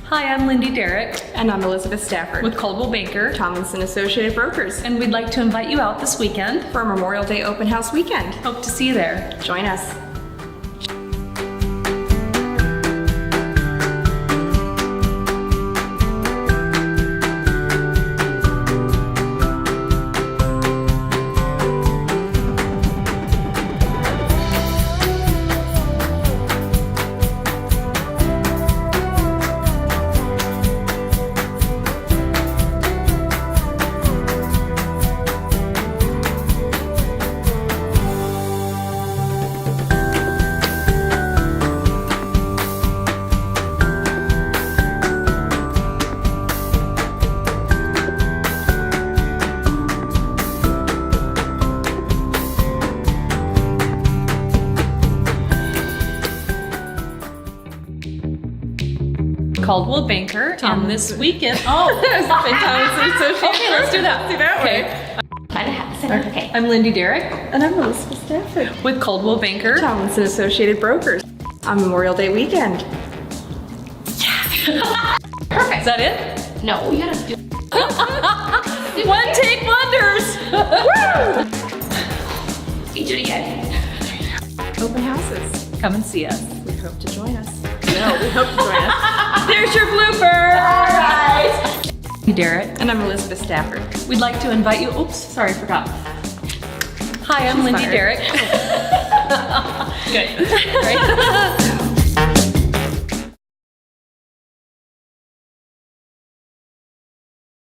Hi, I'm Lindie Derrick And I'm Elizabeth Stafford with Coldwell Banker, Tomlinson Associated Brokers, and we'd like to invite you out this weekend. for Memorial Day Open House Weekend. Hope to see you there. Join us. Caldwell Banker, and this weekend. Oh, Tomlinson Associated okay, let's do that. Do that way. Okay. I'm Lindie Derrick And I'm Elizabeth Stafford, with Coldwell Banker. Tomlinson Associated Brokers, on Memorial Day Weekend. Perfect. Is that it? No, we gotta do. One take wonders. We do it again. Open houses. Come and see us. We hope to join us. No, we hope to join us. There's your blooper. All right. Derrick. And I'm Elizabeth Stafford. We'd like to invite you. Oops, sorry, I forgot. Hi, I'm Lindie fired. Derrick. Good. Right?